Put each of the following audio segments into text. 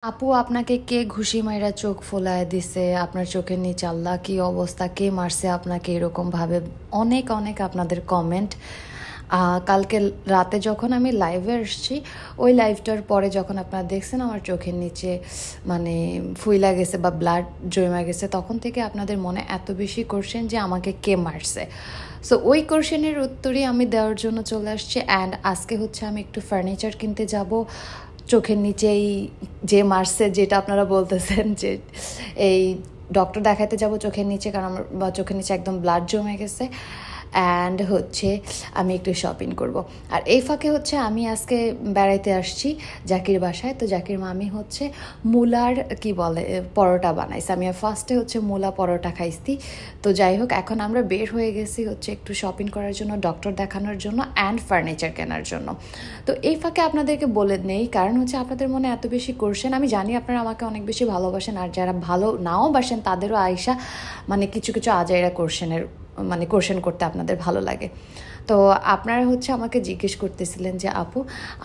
আপু আপনাকে কে ঘুষি মাইরা চোখ ফোলায় দিছে? আপনার চোখের নিচে আল্লাহ কি অবস্থা? কে মারছে আপনাকে এরকম ভাবে? অনেক অনেক আপনাদের কমেন্ট। কালকে রাতে যখন আমি লাইভে আসছি, ওই লাইভটার পরে যখন আপনারা দেখছেন আমার চোখের নিচে মানে ফুইলা গেছে বা ব্লাড জমে গেছে, তখন থেকে আপনাদের মনে এত বেশি কোশ্চেন যে আমাকে কে মারছে। সো ওই কোশ্চেনের উত্তরই আমি দেওয়ার জন্য চলে আসছি। অ্যান্ড আজকে হচ্ছে আমি একটু ফার্নিচার কিনতে যাব। চোখের নিচেই যে মারছে, যেটা আপনারা বলতেছেন যে এই ডক্টর দেখাতে যাব চোখের নিচে, কারণ আমার চোখের নিচে একদম ব্লাড জমে গেছে। অ্যান্ড হচ্ছে আমি একটু শপিং করব। আর এই ফাঁকে হচ্ছে আমি আজকে বেড়াইতে আসছি জাকির বাসায়। তো জাকির মামি হচ্ছে মূলার কি বলে পরোটা বানাইছে। আমি ফার্স্টে হচ্ছে মূলা পরোটা খাইছি। তো যাই হোক, এখন আমরা বের হয়ে গেছি হচ্ছে একটু শপিং করার জন্য, ডক্টর দেখানোর জন্য অ্যান্ড ফার্নিচার কেনার জন্য। তো এই ফাঁকে আপনাদেরকে বলে নেই, কারণ হচ্ছে আপনাদের মনে এত বেশি কোশ্চেন, আমি জানি আপনারা আমাকে অনেক বেশি ভালোবাসেন, আর যারা ভালো নাও বাসেন তাদেরও আয়সা মানে কিছু কিছু আজাইরা কোশ্চেন করতে আপনাদের ভালো লাগে। তো আপনারা হচ্ছে আমাকে জিজ্ঞেস করতেছিলেন যে আপু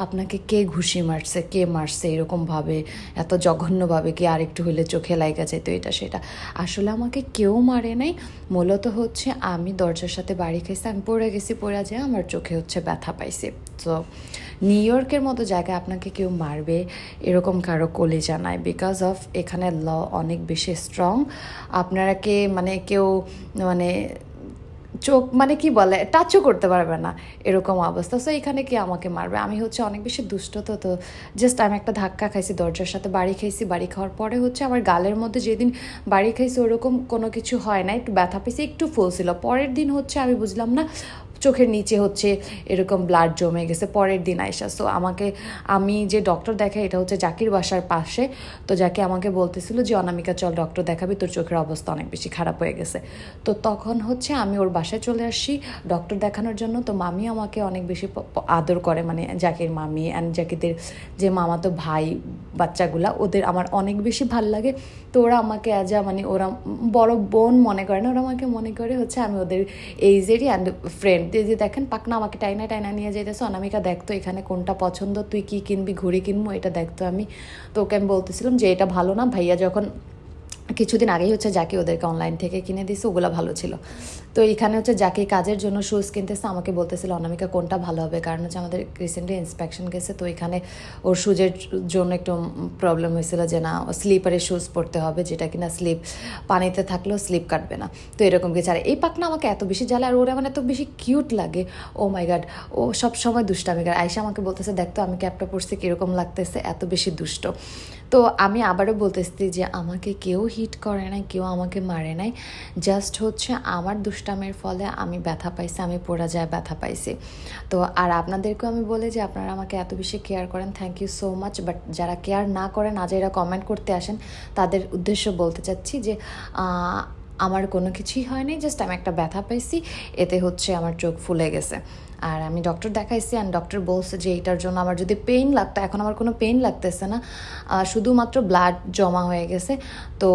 আপনাকে কে ঘুষি মারছে, কে মারছে এরকমভাবে, এত জঘন্যভাবে, কি আর একটু হলে চোখে লাগা যেত এটা সেটা। আসলে আমাকে কেউ মারে নাই, মূলত হচ্ছে আমি দরজার সাথে বাড়ি খাইছি, আমি পড়ে গেছি, পড়ে যেয়ে আমার চোখে হচ্ছে ব্যথা পাইছি। তো নিউ ইয়র্কের মতো জায়গায় আপনাকে কেউ মারবে এরকম কারো কলিজা নাই, বিকজ অফ এখানে ল অনেক বেশি স্ট্রং। আপনারাকে মানে কেউ মানে চোখ মানে কি বলে টাচও করতে পারবে না এরকম অবস্থা। সো এখানে কি আমাকে মারবে? আমি হচ্ছে অনেক বেশি দুষ্ট। তো জাস্ট আমি একটা ধাক্কা খাইছি, দরজার সাথে বাড়ি খাইছি। বাড়ি খাওয়ার পরে হচ্ছে আমার গালের মধ্যে যেদিন বাড়ি খাইছি ওরকম কোনো কিছু হয় না, একটু ব্যথা পেয়েছি, একটু ফুলছিল। পরের দিন হচ্ছে আমি বুঝলাম না চোখের নিচে হচ্ছে এরকম ব্লাড জমে গেছে পরের দিন আইসা। সো আমি যে ডক্টর দেখাই এটা হচ্ছে জাকির বাসার পাশে। তো যাকে আমাকে বলতেছিল যে অনামিকা চল ডক্টর দেখাবি, তোর চোখের অবস্থা অনেক বেশি খারাপ হয়ে গেছে। তো তখন হচ্ছে আমি ওর বাসায় চলে আসি ডক্টর দেখানোর জন্য। তো মামি আমাকে অনেক বেশি আদর করে, মানে জাকির মামি অ্যান্ড জাকিদের যে মামাতো ভাই বাচ্চাগুলা, ওদের আমার অনেক বেশি ভাল লাগে। তো ওরা আমাকে মানে ওরা বড় বোন মনে করে না, ওরা আমাকে মনে করে হচ্ছে আমি ওদের এইজেরই অ্যান্ড ফ্রেন্ড। যে দেখেন পাকনা আমাকে টাইনা টাইনা নিয়ে যেতেছে, অনামিকা দেখতো এখানে কোনটা পছন্দ, তুই কি কিনবি, ঘুড়ি কিনবো, এটা দেখতো আমি। তো ওকে আমি বলতেছিলাম যে এটা ভালো না। ভাইয়া যখন কিছুদিন আগেই হচ্ছে যাকে ওদেরকে অনলাইন থেকে কিনে দিছে, ওগুলো ভালো ছিল। তো এখানে হচ্ছে যাকে কাজের জন্য শুজ কিনতেছে, আমাকে বলতেছিল অনামিকা কোনটা ভালো হবে, কারণ হচ্ছে আমাদের রিসেন্টলি ইন্সপেকশন গেছে। তো এখানে ওর শুজের জন্য একটু প্রবলেম হয়েছিল যে না স্লিপারের শুজ পরতে হবে, যেটা কিনা স্লিপ পানিতে থাকলেও স্লিপ কাটবে না। তো এরকম কিছু। আর এই পাকনা আমাকে এত বেশি জ্বালা, আর ওরা মানে এত বেশি কিউট লাগে। ও মাই গাড, ও সব সময় দুষ্টামি করে। আয়সা আমাকে বলতেছে দেখতো আমি ক্যাপটা পরছি কীরকম লাগতেছে, এত বেশি দুষ্ট। তো আমি আবারও বলতেছি যে আমাকে কেউ হিট করে নাই, কেউ আমাকে মারে নাই, জাস্ট হচ্ছে আমার দুষ্টামের ফলে আমি ব্যথা পাইছি, আমি পড়া যায় ব্যথা পাইছি। তো আর আপনাদেরকেও আমি বলি যে আপনারা আমাকে এত বেশি কেয়ার করেন, thank you so much. But যারা কেয়ার না করেন, আজ এরা কমেন্ট করতে আসেন, তাদের উদ্দেশ্য বলতে চাচ্ছি যে আমার কোনো কিছুই হয়নি, জাস্ট আমি একটা ব্যথা পাইছি, এতে হচ্ছে আমার চোখ ফুলে গেছে। আর আমি ডক্টর দেখাইছি অ্যান্ড ডক্টর বলছে যে এইটার জন্য আমার যদি পেইন লাগতো, এখন আমার কোনো পেইন লাগতেছে না, শুধুমাত্র ব্লাড জমা হয়ে গেছে। তো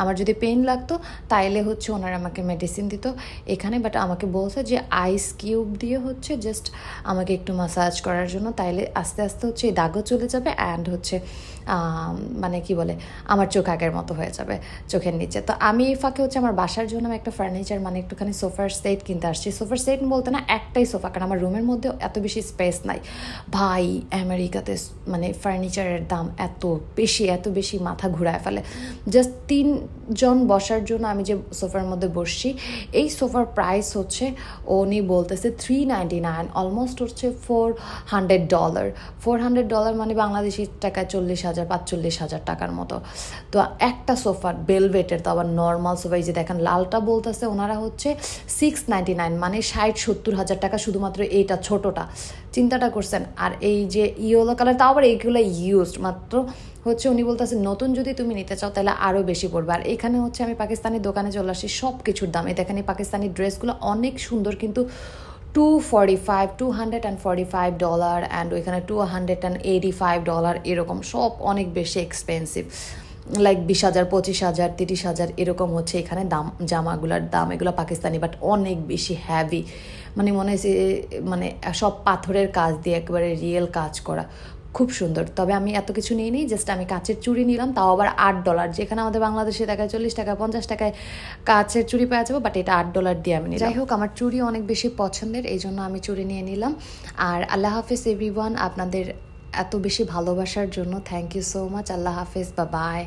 আমার যদি পেইন লাগতো তাইলে হচ্ছে ওনারা আমাকে মেডিসিন দিত এখানে। বাট আমাকে বলছে যে আইস কিউব দিয়ে হচ্ছে জাস্ট আমাকে একটু মাসাজ করার জন্য, তাইলে আস্তে আস্তে হচ্ছে এই দাগও চলে যাবে অ্যান্ড হচ্ছে মানে কি বলে আমার চোখ আগের মতো হয়ে যাবে চোখের নিচে। তো আমি এই ফাঁকে হচ্ছে আমার বাসার জন্য আমি একটা ফার্নিচার মানে একটুখানি সোফার সেট কিনতে আসছি। সোফার সেট বলতে না, একটাই সোফা, কারণ আমার রুমের মধ্যে এত বেশি স্পেস নাই। ভাই আমেরিকাতে মানে ফার্নিচারের দাম এত বেশি মাথা ঘুরায় ফেলে। জাস্ট 3 জন বসার জন্য আমি যে সোফার মধ্যে বসছি, এই সোফার প্রাইস হচ্ছে উনি বলতেছে $399, অলমোস্ট হচ্ছে $400। $400 মানে বাংলাদেশি টাকায় 40,000-45,000 টাকার মতো। তো একটা সোফা বেলভেটের, তো আবার নর্মাল সোফা, এই যে দেখেন লালটা বলতেছে ওনারা হচ্ছে $699, মানে 60-70,000 টাকা শুধুমাত্র এইটা ছোটোটা। চিন্তাটা করছেন? আর এই যে ইয়েলো কালার, তাও আবার এইগুলো ইউজড মাত্র হচ্ছে উনি বলতেছে নতুন যদি তুমি নিতে চাও তাহলে আরও বেশি পড়বে। আর এখানে হচ্ছে আমি পাকিস্তানি দোকানে চলে আসছি, সব কিছুর দাম। এই দেখেন এই পাকিস্তানি ড্রেসগুলো অনেক সুন্দর, কিন্তু $245 অ্যান্ড ওইখানে $285 এরকম, সব অনেক বেশি এক্সপেন্সিভ। লাইক 20,000, 25,000, 30,000 এরকম হচ্ছে এখানে দাম, জামাগুলোর দাম। এগুলো পাকিস্তানি বাট অনেক বেশি হ্যাভি, মানে মনে হয়েছে মানে সব পাথরের কাজ দিয়ে একেবারে রিয়েল কাজ করা, খুব সুন্দর। তবে আমি এত কিছু নিয়ে নিই, জাস্ট আমি কাচের চুড়ি নিলাম, তাও আবার $8, যেখানে আমাদের বাংলাদেশে টাকায় 40 টাকা 50 টাকায় কাচের চুড়ি পাওয়া যাবো, বাট এটা $8 দিয়ে আমি নিলাম। যাই হোক, আমার চুড়ি অনেক বেশি পছন্দের, এই জন্য আমি চুড়ি নিয়ে নিলাম। আর আল্লাহ হাফেজ এভরিওয়ান, আপনাদের এত বেশি ভালোবাসার জন্য থ্যাংক ইউ সো মাচ। আল্লাহ হাফেজ, বা বাই।